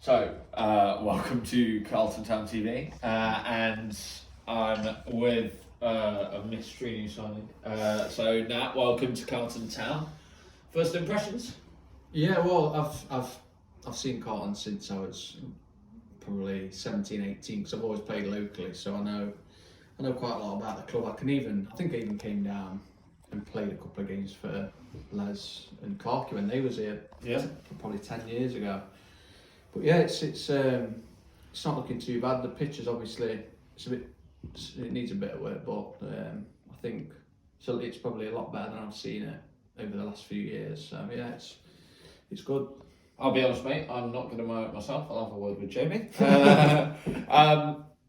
Welcome to Carlton Town TV, and I'm with a mystery new signing. Nat, welcome to Carlton Town. First impressions? Yeah, well, I've seen Carlton since I was probably 17, 18, because I've always played locally, so I know quite a lot about the club. I think I even came down and played a couple of games for Les and Clarky when they was here. Yeah. Probably 10 years ago. But yeah, it's not looking too bad. The pitch is obviously it needs a bit of work, but I think it's probably a lot better than I've seen it over the last few years. So yeah, it's good. I'll be honest, mate. I'm not going to mow it myself. I'll have a word with Jamie.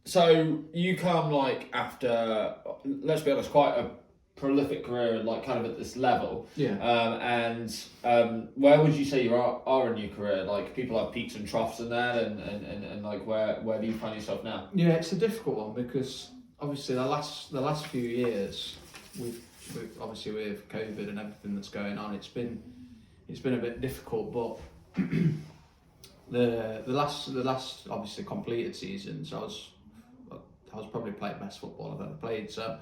So you come after, let's be honest, quite a prolific career, kind of at this level. Yeah. Where would you say you are in your career? People have peaks and troughs in that, and where do you find yourself now? Yeah, it's a difficult one because obviously the last few years, we've obviously with COVID and everything that's going on, it's been a bit difficult. But the last obviously completed seasons, I was probably playing best football I've ever played. So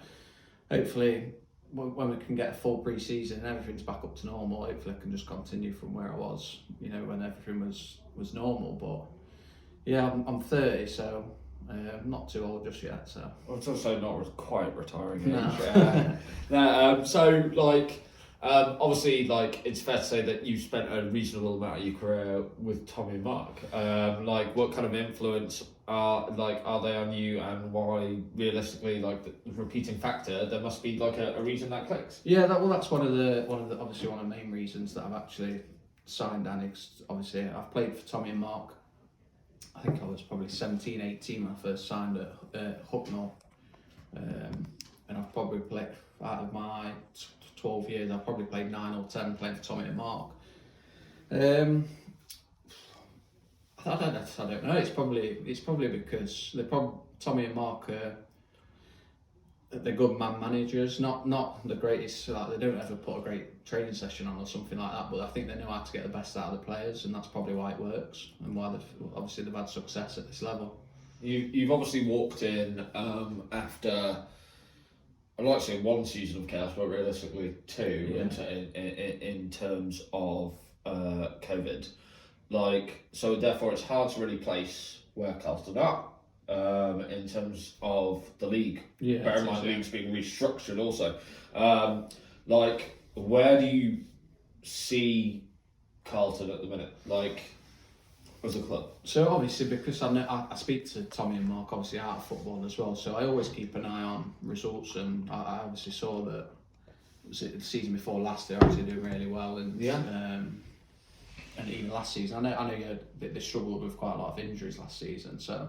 hopefully, when we can get a full pre-season and everything's back up to normal, hopefully I can just continue from where I was, when everything was normal. But yeah, I'm 30, so I'm not too old just yet. So well, it's also not quite retiring age. No. Obviously, it's fair to say that you spent a reasonable amount of your career with Tommy and Mark. What kind of influence are they on you, and why realistically, the repeating factor? There must be a reason that clicks. Yeah, that's one of the obviously one of the main reasons that I've actually signed Danny. Obviously, I've played for Tommy and Mark. I think I was probably 17, 18 when I first signed at Hucknall, and I've probably played out of my 12 years, I've probably played 9 or 10 playing for Tommy and Mark. I don't know. It's probably because Tommy and Mark they're good man managers. Not the greatest. They don't ever put a great training session on or something like that. But I think they know how to get the best out of the players, and that's probably why it works and why they've had success at this level. You've obviously walked in after, I'd like to say, one season of chaos, but realistically two. Yeah. In terms of COVID. So therefore it's hard to really place where Carlton are in terms of the league. Yeah, bear in mind the league's being restructured also. Where do you see Carlton at the minute, as a club? So obviously, because I speak to Tommy and Mark obviously out of football as well, so I always keep an eye on results, and I obviously saw that the season before last they're obviously doing really well, and and even last season I know they struggled with quite a lot of injuries last season. So,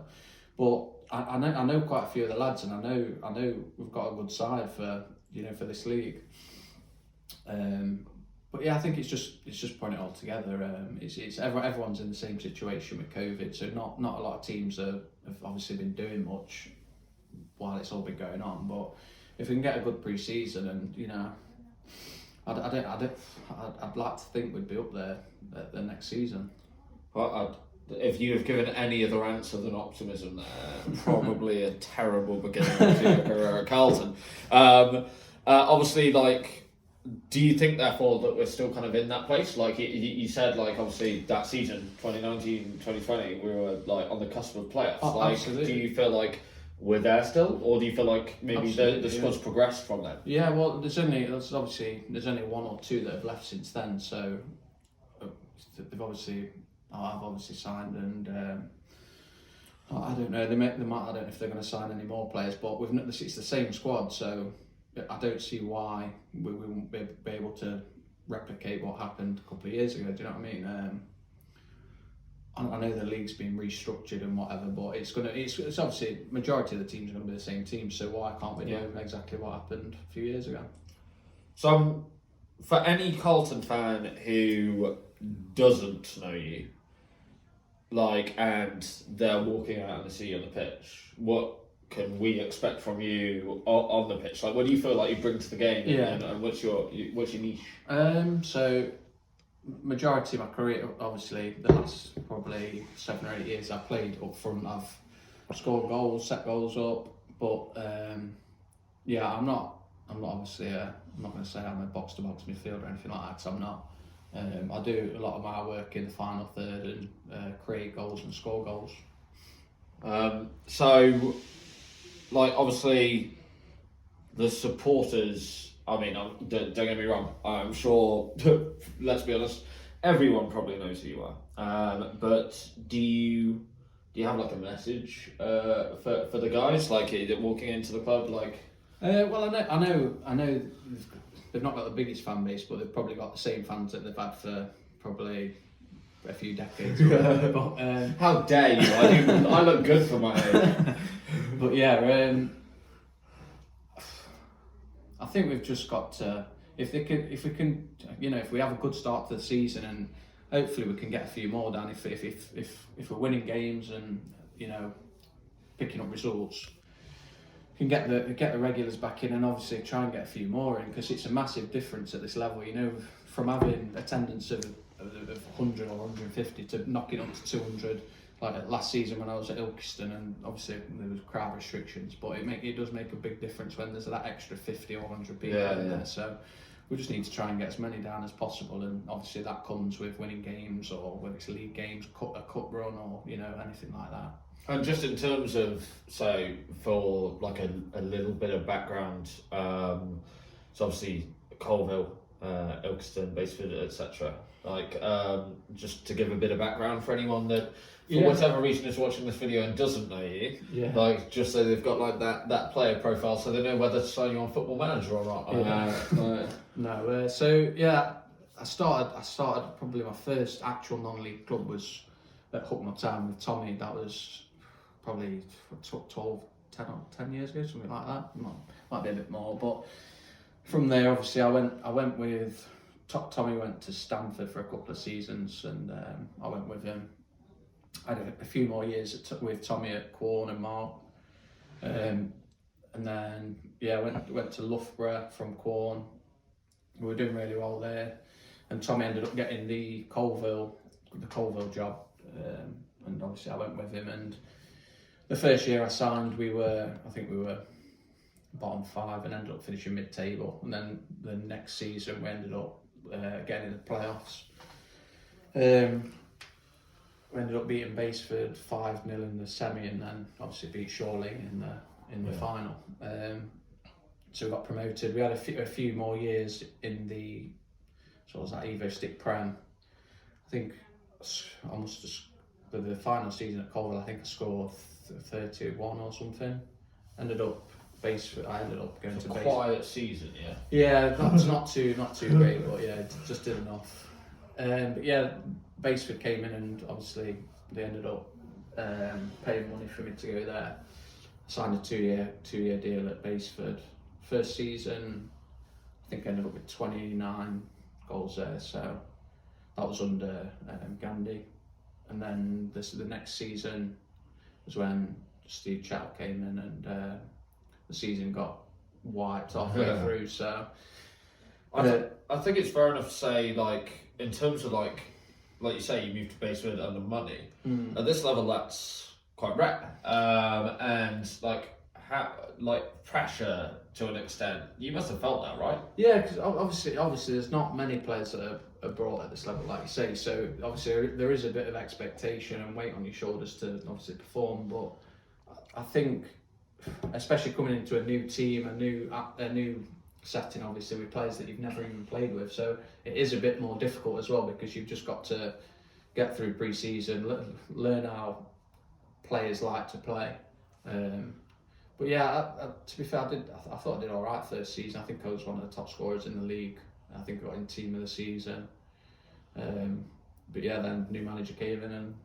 but I know quite a few of the lads, and I know we've got a good side for for this league. But yeah, I think it's just putting it all together. It's everyone's in the same situation with COVID, so not a lot of teams have obviously been doing much while it's all been going on. But if we can get a good pre-season, and I'd like to think we'd be up there at the next season. If you have given any other answer than optimism, probably a terrible beginning to your career at Carlton. Obviously, do you think therefore that we're still kind of in that place? You said, obviously that season 2019-2020 we were on the cusp of playoffs. Absolutely. Do you feel like we're there still, or do you feel like maybe the squad's progressed from then? Yeah, well, there's only one or two that have left since then. So I've obviously signed, and I don't know. They might. I don't know if they're going to sign any more players, but it's the same squad. So I don't see why we won't be able to replicate what happened a couple of years ago. Do you know what I mean? I know the league's been restructured and whatever, but it's obviously majority of the teams are going to be the same team. So why can't we know exactly what happened a few years ago? So for any Carlton fan who doesn't know you, and they're walking out and they see you on the pitch, what can we expect from you on the pitch? What do you feel like you bring to the game, and what's your niche? So majority of my career, obviously, the last probably 7 or 8 years, I've played up front. I've scored goals, set goals up, but yeah, I'm not obviously. I'm not going to say I'm a box to box midfielder or anything like that. 'Cause I'm not. I do a lot of my work in the final third and create goals and score goals. So, like, obviously, the supporters. I mean, don't get me wrong. I'm sure. Let's be honest. Everyone probably knows who you are. But do you have like a message for the guys, like walking into the club, like? Well, I know. They've not got the biggest fan base, but they've probably got the same fans that they've had for probably a few decades. But, how dare you? I look good for my age. But yeah, I think we've just got to, if we can, if we have a good start to the season, and hopefully we can get a few more down. If we're winning games and picking up results, can get the regulars back in, and obviously try and get a few more in, because it's a massive difference at this level. From having attendance of 100 or 150 to knocking up to 200. Like last season when I was at Ilkeston, and obviously there was crowd restrictions, but it does make a big difference when there's that extra 50 or 100 people in there. So we just need to try and get as many down as possible, and obviously that comes with winning games, or whether it's league games, a cup run, or anything like that. And just in terms of, so for like a little bit of background, so obviously Colville, Ilkeston, Baseford, etc. Like, just to give a bit of background for anyone that, for whatever reason, is watching this video and doesn't know you, like, just so they've got like that player profile, so they know whether to sign you on Football Manager or not. No, so yeah, I started probably my first actual non-league club was at Hucknall Town with Tommy. That was probably 10 years ago, something like that. Might be a bit more, but from there, obviously, I went with Tommy. Went to Stanford for a couple of seasons, and I went with him. I had a few more years with Tommy at Quorn and Mark, and then went to Loughborough from Quorn. We were doing really well there, and Tommy ended up getting the Colville job, and obviously I went with him. And the first year I signed, I think we were bottom 5 and ended up finishing mid-table. And then the next season we ended up getting in the playoffs. We ended up beating Baseford 5-0 in the semi, and then obviously beat Shawley in the final. So we got promoted. We had a few more years in the sort of that Evo Stick Prem. I think I must have, the final season at Colville, I think I scored 31 or something. I ended up going to Baseford. Quiet season, yeah. Yeah, that's not too great, but yeah, just did enough. But yeah, Baseford came in, and obviously they ended up paying money for me to go there. Signed a two-year deal at Baseford. First season, I think I ended up with 29 goals there, so that was under Gandhi. And then the next season was when Steve Chow came in, and the season got wiped halfway through. So I think it's fair enough to say, like, in terms of like you say, you moved to Baseford under money. At this level, that's quite rare, and like pressure to an extent. You must have felt that, right? Yeah, because obviously there's not many players that are brought at this level, like you say. So obviously there is a bit of expectation and weight on your shoulders to obviously perform. But I think, especially coming into a new team, a new setting, obviously with players that you've never even played with, so it is a bit more difficult as well, because you've just got to get through pre-season, learn how players like to play. But yeah, to be fair, I thought I did all right first season. I think I was one of the top scorers in the league. I think I got in team of the season. But yeah, then new manager came in, and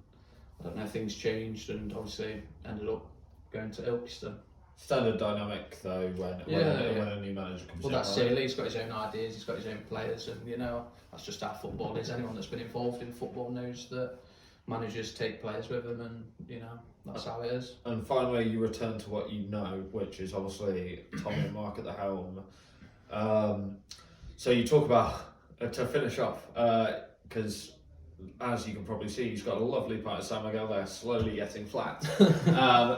I don't know, things changed, and obviously ended up going to Ilkeston. Standard dynamic though when a new manager comes in. Well, that's it. He's got his own ideas. He's got his own players, and that's just how football is. Anyone that's been involved in football knows that managers take players with them, and that's how it is. And finally, you return to what you know, which is obviously Tommy and Mark at the helm. So you talk about, to finish off, because as you can probably see, he's got a lovely pint of San Miguel there, slowly getting flat.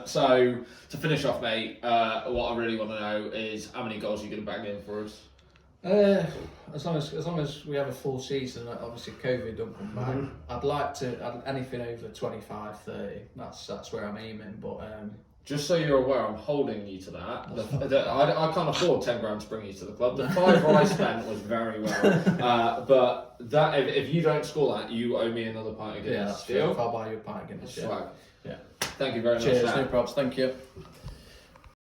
So to finish off, mate, what I really want to know is how many goals you're going to bang in for us. As long as we have a full season, obviously COVID don't come back. I'd like to anything over 25, 30. That's where I'm aiming. But just so you're aware, I'm holding you to that. I can't afford 10 grand to bring you to the club. The £5 I spent was very well. But that if you don't score that, you owe me another pint of Guinness. Yeah, that's true. I'll buy you a pint of Guinness. Swag. Yeah. Thank you very much. Cheers. No props. Thank you.